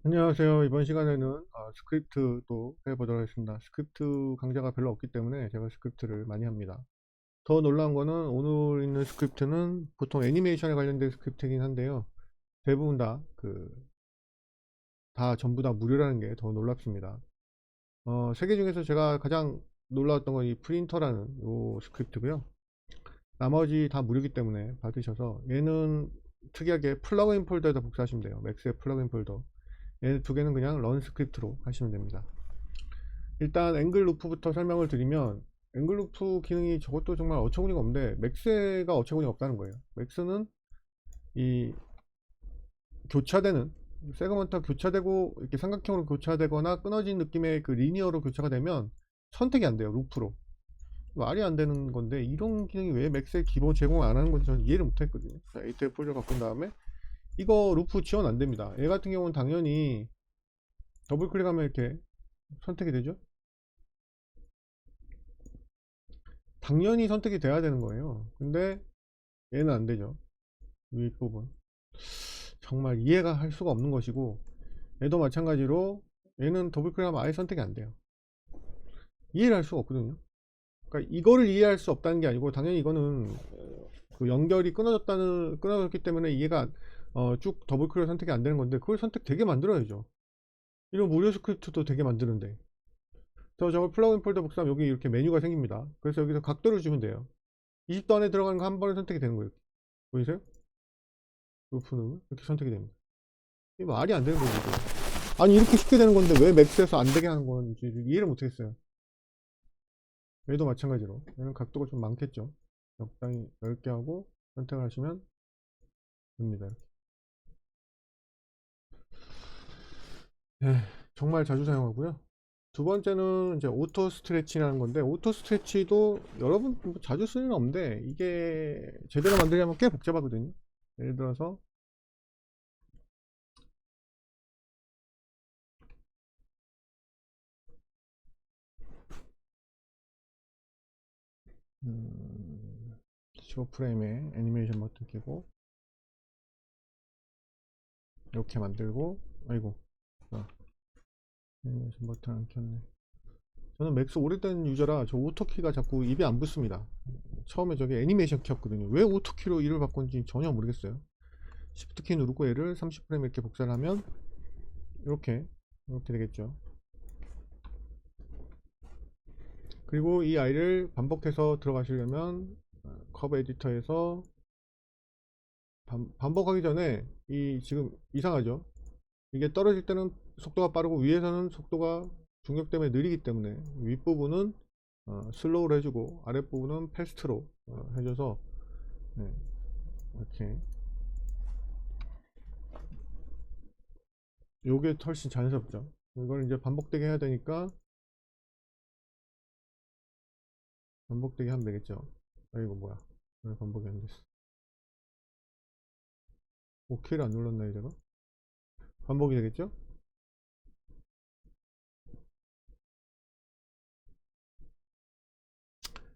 안녕하세요. 이번 시간에는 스크립트도 해보도록 하겠습니다. 스크립트 강좌가 별로 없기 때문에 제가 스크립트를 많이 합니다. 더 놀라운 거는 오늘 있는 스크립트는 보통 애니메이션에 관련된 스크립트이긴 한데요. 대부분 다 전부 다 무료라는 게 더 놀랍습니다. 세 개 중에서 제가 가장 놀라웠던 건 이 프린터라는 요 스크립트고요. 나머지 다 무료이기 때문에 받으셔서 얘는 특이하게 플러그인 폴더에다 복사하시면 돼요. 맥스의 플러그인 폴더. 얘 두 개는 그냥 런 스크립트로 하시면 됩니다. 일단 앵글 루프부터 설명을 드리면 앵글 루프 기능이 저것도 정말 어처구니가 없는데 맥스가 어처구니가 없다는 거예요. 맥스는 이 교차되는 세그먼트가 교차되고 이렇게 삼각형으로 교차되거나 끊어진 느낌의 그 리니어로 교차가 되면 선택이 안 돼요. 루프로. 말이 안 되는 건데 이런 기능이 왜 맥스에 기본 제공 안 하는 건지 저는 이해를 못 했거든요. 자, ATF 폴더 바꾼 다음에 이거 루프 지원 안 됩니다. 얘 같은 경우는 당연히 더블 클릭하면 이렇게 선택이 되죠. 당연히 선택이 돼야 되는 거예요. 근데 얘는 안 되죠. 윗부분. 정말 이해가 할 수가 없는 것이고, 얘도 마찬가지로 얘는 더블 클릭하면 아예 선택이 안 돼요. 이해를 할 수가 없거든요. 그러니까 이거를 이해할 수 없다는 게 아니고, 당연히 이거는 그 연결이 끊어졌기 때문에 이해가 쭉 더블 클릭 선택이 안 되는 건데, 그걸 선택 되게 만들어야죠. 이런 무료 스크립트도 되게 만드는데. 저걸 플러그인 폴더 복사하면 여기 이렇게 메뉴가 생깁니다. 그래서 여기서 각도를 주면 돼요. 20도 안에 들어가는 거 한 번에 선택이 되는 거예요. 보이세요? 루프는 이렇게 선택이 됩니다. 이 말이 안 되는 거죠. 이거. 아니 이렇게 쉽게 되는 건데 왜 맥스에서 안 되게 하는 건지 이해를 못 하겠어요. 얘도 마찬가지로 얘는 각도가 좀 많겠죠. 적당히 넓게 하고 선택을 하시면 됩니다. 네, 정말 자주 사용하고요. 두 번째는 이제 오토 스트레치라는 건데 오토 스트레치도 여러분 뭐 자주 쓰는 일은 없는데 이게 제대로 만들려면 꽤 복잡하거든요. 예를 들어서 음, 15프레임에 애니메이션 버튼 끼고 이렇게 만들고 아이고 애니메이션 버튼 안 켰네. 저는 맥스 오래된 유저라 저 오토키가 자꾸 입에 안 붙습니다. 처음에 저게 애니메이션 켰거든요. 왜 오토키로 이를 바꾼지 전혀 모르겠어요. Shift 키 누르고 얘를 30프레임 이렇게 복사를 하면 이렇게 되겠죠. 그리고 이 아이를 반복해서 들어가시려면 커브 에디터에서 반복하기 전에 이 지금 이상하죠. 이게 떨어질 때는 속도가 빠르고 위에서는 속도가 중력 때문에 느리기 때문에 윗부분은 슬로우로 해주고 아랫부분은 패스트로 해줘서 네, 이렇게 요게 훨씬 자연스럽죠. 이걸 이제 반복되게 해야 되니까 반복되게 하면 되겠죠. 아 이거 뭐야 왜 반복이 안 됐어. OK를 안 눌렀나요 제가. 반복이 되겠죠.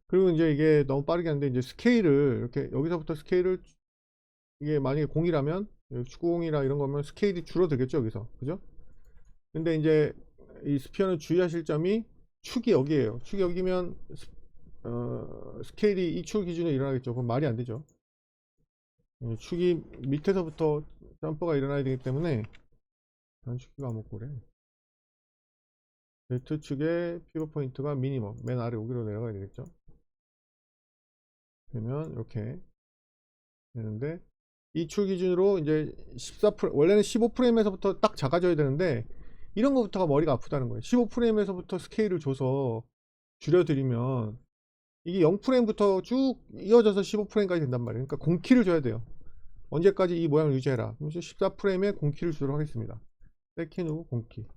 그리고 이제 이게 너무 빠르게 하는데 이제 스케일을 이렇게 여기서부터 스케일을 이게 만약에 공이라면 축구공이라 이런 거면 스케일이 줄어들겠죠 여기서 그죠. 근데 이제 이 스피어는 주의하실 점이 축이 여기에요. 축이 여기면 스케일이 이 축 기준으로 일어나겠죠. 그건 말이 안 되죠. 축이 밑에서부터 점퍼가 일어나야 되기 때문에 단축키가 안 먹고 그래. Z축의 피벗 포인트가 미니멈 맨 아래 여기로 내려가야 되겠죠. 그러면 이렇게 되는데 이 축 기준으로 이제 14프레임 원래는 15프레임에서부터 딱 작아져야 되는데 이런 거부터가 머리가 아프다는 거예요. 15프레임에서부터 스케일을 줘서 줄여드리면 이게 0프레임부터 쭉 이어져서 15프레임까지 된단 말이에요. 그러니까 공키를 줘야 돼요. 언제까지 이 모양을 유지해라. 그래서 14프레임에 공키를 주도록 하겠습니다. 세키 누르고 공키. 그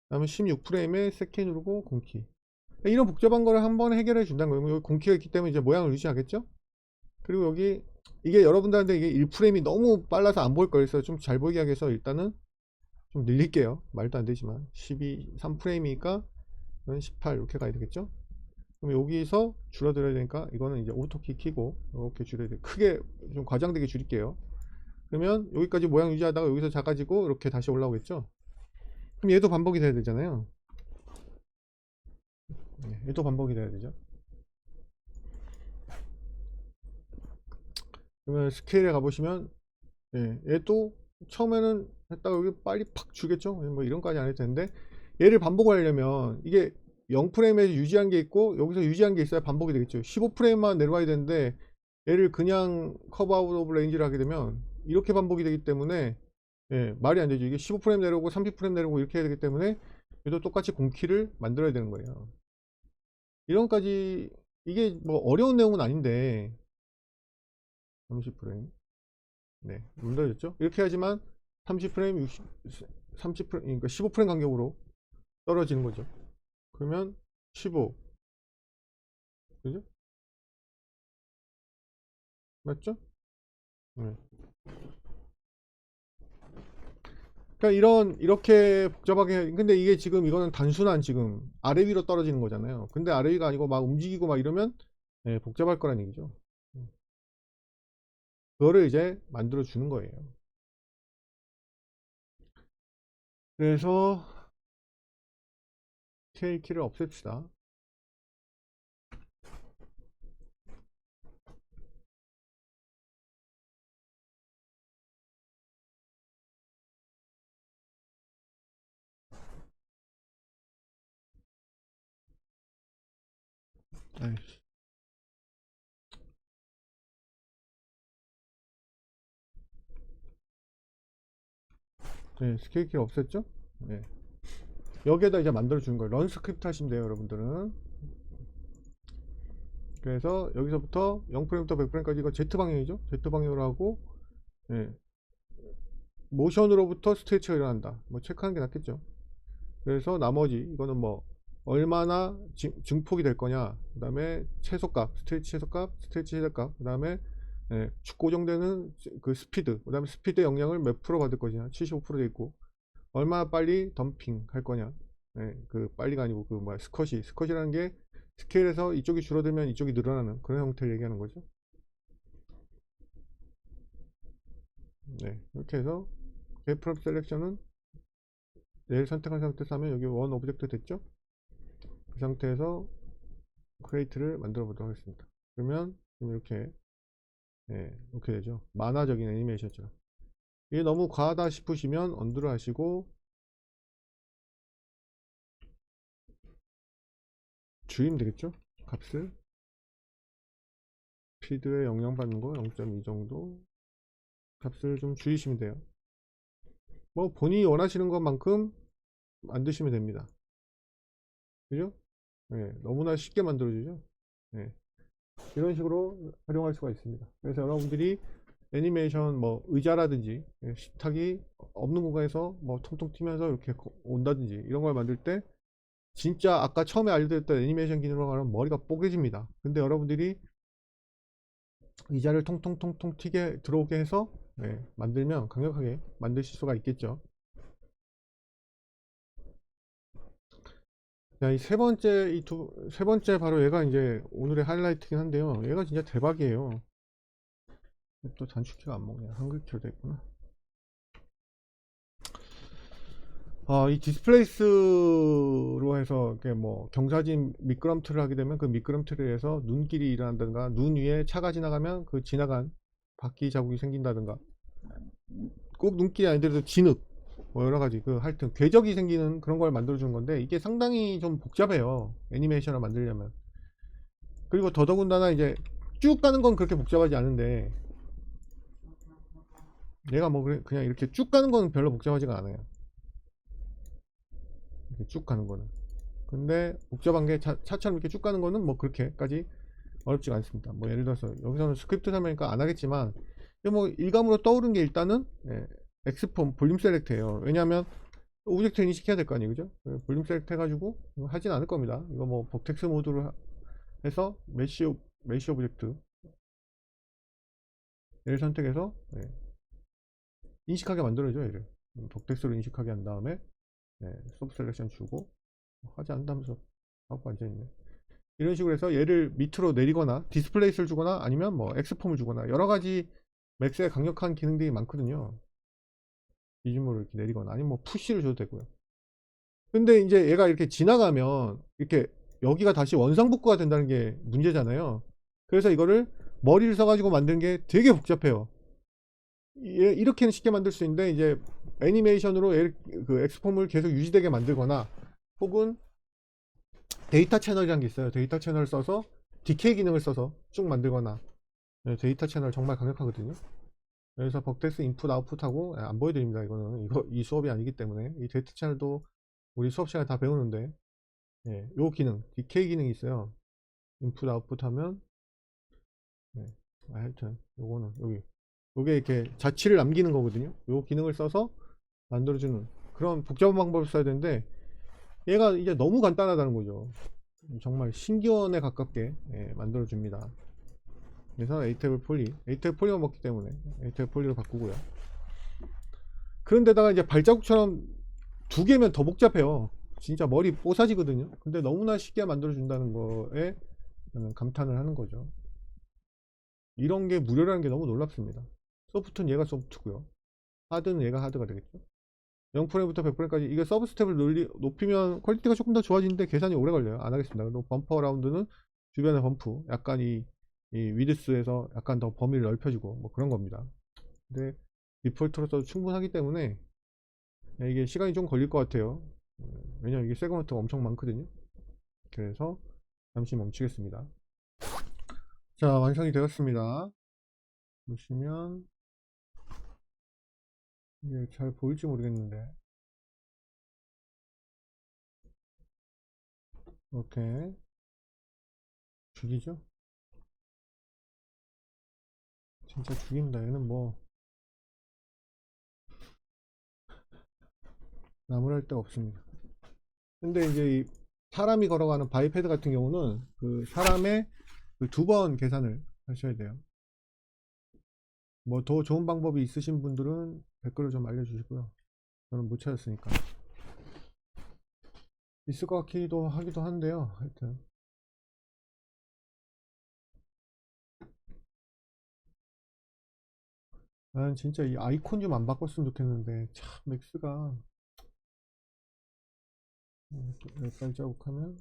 다음에 16프레임에 세키 누르고 공키. 이런 복잡한 거를 한번 해결해 준다는 거예요. 여기 공키가 있기 때문에 이제 모양을 유지하겠죠? 그리고 여기 이게 여러분들한테 이게 1프레임이 너무 빨라서 안 보일 거예요. 그래서 좀 잘 보이게 하기 위해서 일단은 좀 늘릴게요. 말도 안 되지만 12, 3프레임이니까 18 이렇게 가야 되겠죠? 그럼 여기서 줄어들어야 되니까 이거는 이제 오토키 키고 이렇게 줄여야 돼. 크게 좀 과장되게 줄일게요. 그러면 여기까지 모양 유지하다가 여기서 작아지고 이렇게 다시 올라오겠죠. 그럼 얘도 반복이 돼야 되잖아요. 얘도 반복이 돼야 되죠. 그러면 스케일에 가보시면 얘도 처음에는 했다가 여기 빨리 팍 주겠죠. 뭐 이런까지 안 해도 되는데 얘를 반복하려면 이게 0프레임에서 유지한 게 있고 여기서 유지한 게 있어야 반복이 되겠죠. 15프레임만 내려와야 되는데 얘를 그냥 커브 아웃 오브 레인지를 하게 되면 이렇게 반복이 되기 때문에 말이 안 되죠. 이게 15프레임 내려오고 30프레임 내려오고 이렇게 해야 되기 때문에 얘도 똑같이 공키를 만들어야 되는 거예요. 이런까지 이게 뭐 어려운 내용은 아닌데 30프레임 만들어졌죠. 이렇게 하지만 30프레임 30프레임 그러니까 15프레임 간격으로 떨어지는 거죠. 그러면 15 그죠? 맞죠? 네. 그러니까 이렇게 복잡하게 근데 이게 지금 이거는 단순한 지금 아래 위로 떨어지는 거잖아요. 근데 아래 위가 아니고 막 움직이고 막 이러면 복잡할 거란 얘기죠. 그거를 이제 만들어 주는 거예요. 그래서 K키를 없앱시다. 아이씨. 스케일키 없앴죠? 네. 여기에다 이제 만들어 주는 거예요. 런 스크립트 하시면 돼요, 여러분들은. 그래서 여기서부터 0프레임부터 100프레임까지 이거 Z방향이죠? Z방향으로 하고 모션으로부터 스트레치가 일어난다. 뭐 체크하는 게 낫겠죠. 그래서 나머지 이거는 뭐 얼마나 증폭이 될 거냐, 그 다음에 최소값, 스트레치 최소값, 스트레치 최대값, 그 다음에 고정되는 그 스피드, 그 다음에 스피드 영향을 몇 프로 받을 거냐, 75%돼 있고, 얼마나 빨리 덤핑 할 거냐, 그 빨리가 아니고 그 뭐야 스컷이라는 게 스케일에서 이쪽이 줄어들면 이쪽이 늘어나는 그런 형태를 얘기하는 거죠. 이렇게 해서 프롬 셀렉션은 얘를 선택한 상태에서 하면 여기 원 오브젝트 됐죠. 그 상태에서 크레이트를 만들어 보도록 하겠습니다. 그러면 이렇게 이렇게 되죠. 만화적인 애니메이션처럼. 이게 너무 과하다 싶으시면 언두를 하시고 줄이면 되겠죠. 값을 피드에 영향받는 거 0.2 정도 값을 좀 줄이시면 돼요. 뭐 본인이 원하시는 것만큼 만드시면 됩니다. 그죠? 너무나 쉽게 만들어주죠. 이런 식으로 활용할 수가 있습니다. 그래서 여러분들이 애니메이션 뭐 의자라든지 식탁이 없는 공간에서 뭐 통통 튀면서 이렇게 온다든지 이런 걸 만들 때 진짜 아까 처음에 알려드렸던 애니메이션 기능으로 가면 머리가 뽀개집니다. 근데 여러분들이 의자를 통통통통 튀게 들어오게 해서 만들면 강력하게 만드실 수가 있겠죠. 자, 이 세 번째, 세 번째 바로 얘가 이제 오늘의 하이라이트긴 한데요. 얘가 진짜 대박이에요. 또 단축키가 안 먹네. 한글키로 됐구나. 이 디스플레이스로 해서 이렇게 뭐 경사진 미끄럼틀을 하게 되면 그 미끄럼틀에 해서 눈길이 일어난다든가 눈 위에 차가 지나가면 그 지나간 바퀴 자국이 생긴다든가 꼭 눈길이 아니더라도 진흙 뭐 여러가지 그 하여튼 궤적이 생기는 그런 걸 만들어 주는 건데 이게 상당히 좀 복잡해요. 애니메이션을 만들려면. 그리고 더더군다나 이제 쭉 가는 건 그렇게 복잡하지 않은데 얘가 뭐 그냥 이렇게 쭉 가는 건 별로 복잡하지가 않아요. 이렇게 쭉 가는 거는. 근데 복잡한 게 차처럼 이렇게 쭉 가는 거는 뭐 그렇게까지 어렵지가 않습니다. 뭐 예를 들어서 여기서는 스크립트 설명이니까 안 하겠지만 뭐 일감으로 떠오른 게 일단은 엑스폼 볼륨 셀렉트예요. 왜냐하면 오브젝트 인식해야 될 거 아니에요, 그죠? 볼륨 셀렉트 해가지고 하진 않을 겁니다. 이거 뭐 복텍스 모드로 해서 메쉬 오브젝트 얘를 선택해서 인식하게 만들어줘 얘를 복텍스로 인식하게 한 다음에 소프 셀렉션 주고 하지 않는다면서 하고 앉아있네. 이런 식으로 해서 얘를 밑으로 내리거나 디스플레이스를 주거나 아니면 뭐 엑스폼을 주거나 여러가지 맥스의 강력한 기능들이 많거든요. 이중으로 이렇게 내리거나 아니면 뭐 푸시를 줘도 되고요. 근데 이제 얘가 이렇게 지나가면 이렇게 여기가 다시 원상복구가 된다는 게 문제잖아요. 그래서 이거를 머리를 써가지고 만드는 게 되게 복잡해요. 이렇게는 쉽게 만들 수 있는데 이제 애니메이션으로 그 엑스폼을 계속 유지되게 만들거나 혹은 데이터 채널이라는 게 있어요. 데이터 채널을 써서 디케이 기능을 써서 쭉 만들거나. 데이터 채널 정말 강력하거든요. 그래서 벅텍스 인풋 아웃풋하고 안 보여드립니다. 이거는 이 수업이 아니기 때문에 이 데이터 채널도 우리 수업 시간에 다 배우는데 요 기능 디케이 기능이 있어요. 인풋 아웃풋 하면 하여튼 요거는 요게 이렇게 자취를 남기는 거거든요. 요 기능을 써서 만들어주는 그런 복잡한 방법을 써야 되는데 얘가 이제 너무 간단하다는 거죠. 정말 신기원에 가깝게 만들어줍니다. 그래서 에이테블 폴리가 먹기 때문에 에이테블 폴리로 바꾸고요. 그런데다가 이제 발자국처럼 두 개면 더 복잡해요. 진짜 머리 뽀사지거든요. 근데 너무나 쉽게 만들어준다는 거에 저는 감탄을 하는 거죠. 이런 게 무료라는 게 너무 놀랍습니다. 소프트는 얘가 소프트고요. 하드는 얘가 하드가 되겠죠. 0%부터 100%까지 이게 서브 스텝을 높이면 퀄리티가 조금 더 좋아지는데 계산이 오래 걸려요. 안 하겠습니다. 그리고 범퍼 라운드는 주변의 범프 약간 이 위드스에서 약간 더 범위를 넓혀주고 뭐 그런 겁니다. 근데 디폴트로 써도 충분하기 때문에 이게 시간이 좀 걸릴 것 같아요. 왜냐면 이게 세그먼트가 엄청 많거든요. 그래서 잠시 멈추겠습니다. 자, 완성이 되었습니다. 보시면 이게 잘 보일지 모르겠는데 이렇게 죽이죠? 진짜 죽인다. 얘는 뭐 나무랄 데가 없습니다. 근데 이제 이 사람이 걸어가는 바이패드 같은 경우는 그 사람의 그 두 번 계산을 하셔야 돼요. 뭐 더 좋은 방법이 있으신 분들은 댓글을 좀 알려주시고요. 저는 못 찾았으니까. 있을 것 같기도 하기도 한데요. 하여튼 나는 진짜 이 아이콘 좀 안 바꿨으면 좋겠는데 참 맥스가 여기까지 자국하면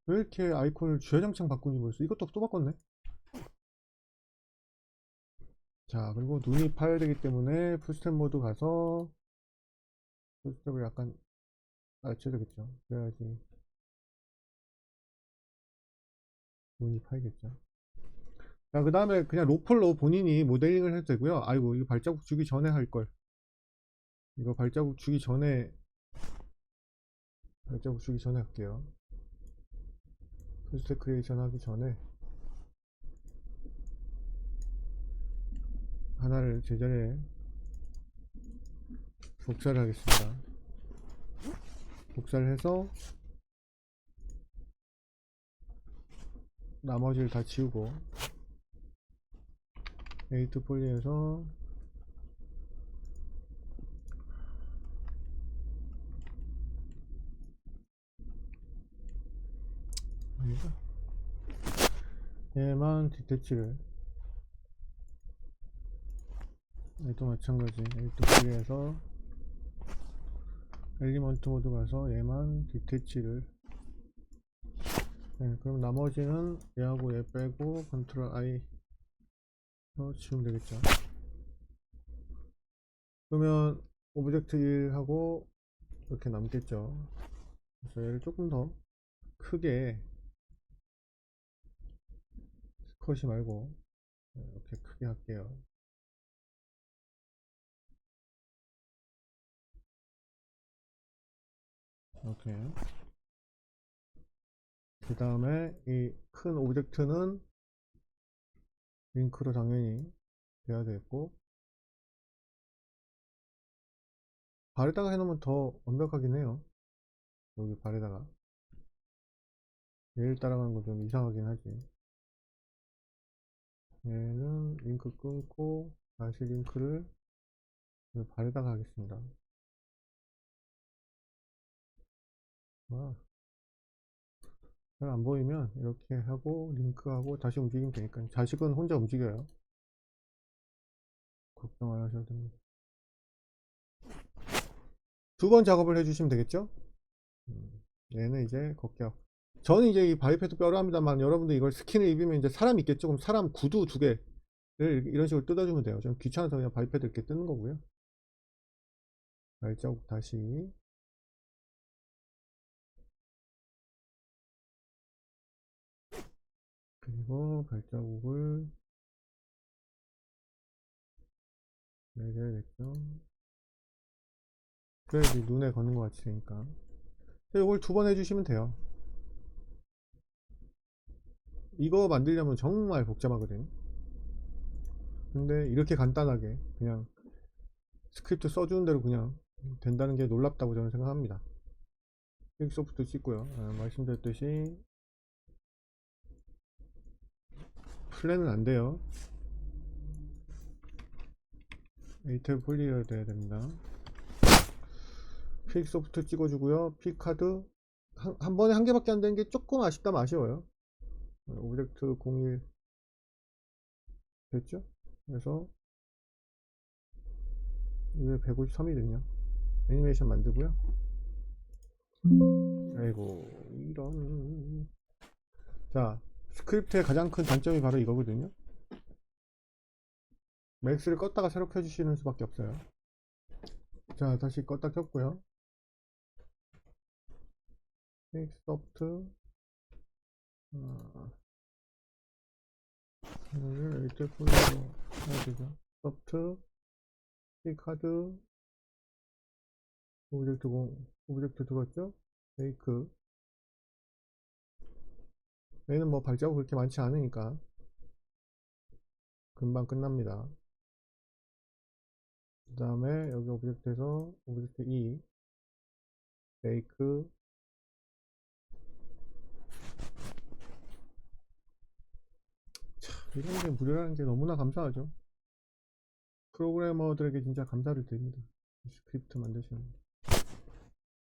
왜 이렇게 아이콘을 주야장창 바꾸는지 모르겠어. 이것도 또 바꿨네. 자, 그리고 눈이 파야 되기 때문에 풀스텝 모드 가서 풀스텝을 약간 낮춰야 되겠죠. 그래야지 눈이 파이겠죠. 자, 그 다음에 그냥 로컬로 본인이 모델링을 해도 되고요. 아이고, 이거 발자국 주기 전에 할걸. 이거 발자국 주기 전에 할게요. 풀스텝 크리에이션 하기 전에 하나를 제자리에 복사를 하겠습니다. 복사를 해서 나머지를 다 지우고 에이트 폴리에서 얘만 디태치를 얘도 마찬가지 에이트 폴리에서 엘리먼트 모드 가서 얘만 디태치를 그럼 나머지는 얘하고 얘 빼고 컨트롤 I 지우면 되겠죠. 그러면 오브젝트 1하고 이렇게 남겠죠. 그래서 얘를 조금 더 크게 컷이 말고 이렇게 크게 할게요. 이렇게 그 다음에 이 큰 오브젝트는 링크로 당연히 돼야 되겠고 발에다가 해놓으면 더 완벽하긴 해요. 여기 발에다가 얘를 따라가는 거 좀 이상하긴 하지. 얘는 링크 끊고 다시 링크를 발에다가 하겠습니다. 잘 안 보이면 이렇게 하고 링크하고 다시 움직이면 되니까 자식은 혼자 움직여요. 걱정 안 하셔도 됩니다. 두 번 작업을 해주시면 되겠죠. 얘는 이제 걷겨. 저는 이제 이 바이패드 뼈로 합니다만 여러분들 이걸 스킨을 입으면 이제 사람 있겠죠. 그럼 사람 구두 두 개를 이런 식으로 뜯어주면 돼요. 좀 귀찮아서 그냥 바이패드 이렇게 뜯는 거고요. 발자국 다시. 그리고 발자국을 내려야겠죠. 그래야지 눈에 거는 것 같으니까. 이걸 두 번 해주시면 돼요. 이거 만들려면 정말 복잡하거든. 근데 이렇게 간단하게 그냥 스크립트 써주는 대로 그냥 된다는 게 놀랍다고 저는 생각합니다. 퀵소프트 찍고요. 말씀드렸듯이 플랜은 안 돼요. 에이텔 폴리어 돼야 됩니다. 퀵소프트 찍어주고요. P카드 한 번에 한 개밖에 안 되는 게 조금 아쉽다면 아쉬워요. 오브젝트 01 됐죠? 그래서 이게 153이거든요. 애니메이션 만들고요. 아이고 이런. 자, 스크립트의 가장 큰 단점이 바로 이거거든요. 맥스를 껐다가 새로 켜주시는 수밖에 없어요. 자, 다시 껐다 켰고요. 퀵소프트 이거를 에이텔 폴리어 해야 되죠. 소프트 P카드 오브젝트 들어갔죠? 메이크. 얘는 뭐 발자국 그렇게 많지 않으니까 금방 끝납니다. 그 다음에 여기 오브젝트에서 오브젝트 2 메이크. 참, 이런 게 무료라는 게 너무나 감사하죠. 프로그래머들에게 진짜 감사를 드립니다. 스크립트 만드시는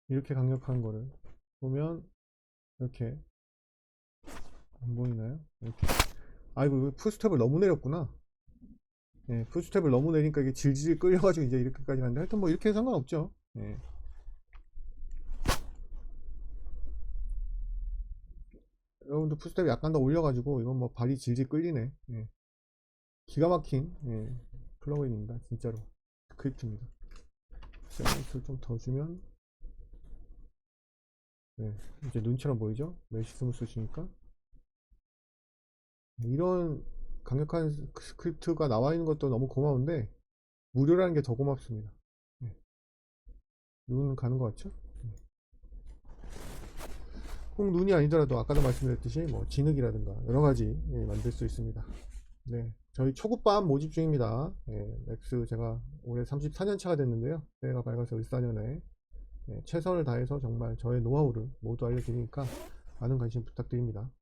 이렇게 강력한 거를 보면 이렇게 안 보이나요? 이렇게. 아이고 풀스텝을 너무 내렸구나. 예, 풀스텝을 너무 내니까 이게 질질 끌려가지고 이제 이렇게까지 갔는데 하여튼 뭐 이렇게 상관없죠. 예. 여러분들 풀스텝 약간 더 올려가지고 이건 뭐 발이 질질 끌리네. 예. 기가 막힌 플러그인입니다. 진짜로 스크립트입니다. 셀렉트를 좀 더 주면 이제 눈처럼 보이죠? 메시 스무스 주니까 이런 강력한 스크립트가 나와 있는 것도 너무 고마운데 무료라는 게 더 고맙습니다. 눈 가는 것 같죠? 꼭 눈이 아니더라도 아까도 말씀드렸듯이 뭐 진흙이라든가 여러 가지 만들 수 있습니다. 네, 저희 초급반 모집 중입니다. 맥스 제가 올해 34년 차가 됐는데요. 새해가 밝아서 14년에 최선을 다해서 정말 저의 노하우를 모두 알려드리니까 많은 관심 부탁드립니다.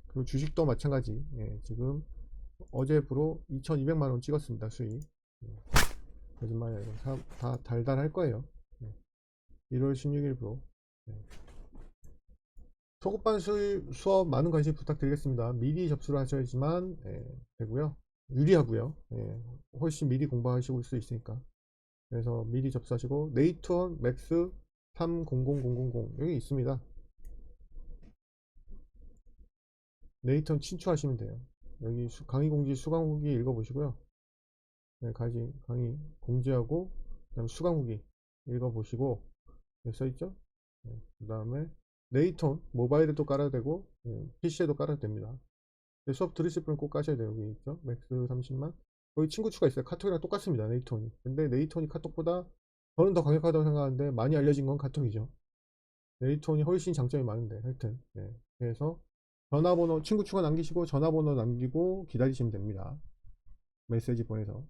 그리고 주식도 마찬가지. 지금 어제부로 2200만원 찍었습니다. 수익. 거짓말이 아니고 다 달달할 거예요. 1월 16일부로 초급반 수업 많은 관심 부탁드리겠습니다. 미리 접수를 하셔야지만 되고요. 유리하고요. 훨씬 미리 공부하실 수 있으니까. 그래서 미리 접수하시고 네이트원 맥스 300000 여기 있습니다. 네이트원 친추하시면 돼요. 여기 강의 공지 수강 후기 읽어보시고요. 강의 공지하고 그다음 수강 후기 읽어보시고 써있죠? 그 다음에 네이톤 모바일에도 깔아도 되고 PC에도 깔아도 됩니다. 수업 들으실 분은 꼭 까셔야 돼요. 여기 있죠? 맥스 30만. 거기 친구 추가 있어요. 카톡이랑 똑같습니다. 네이톤이. 근데 네이톤이 카톡보다 저는 더 강력하다고 생각하는데 많이 알려진 건 카톡이죠. 네이톤이 훨씬 장점이 많은데 하여튼 그래서 전화번호 친구 추가 남기시고 전화번호 남기고 기다리시면 됩니다. 메시지 보내서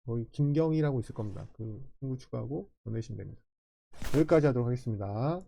거기 김경이라고 있을 겁니다. 그 친구 추가하고 보내시면 됩니다. 여기까지 하도록 하겠습니다.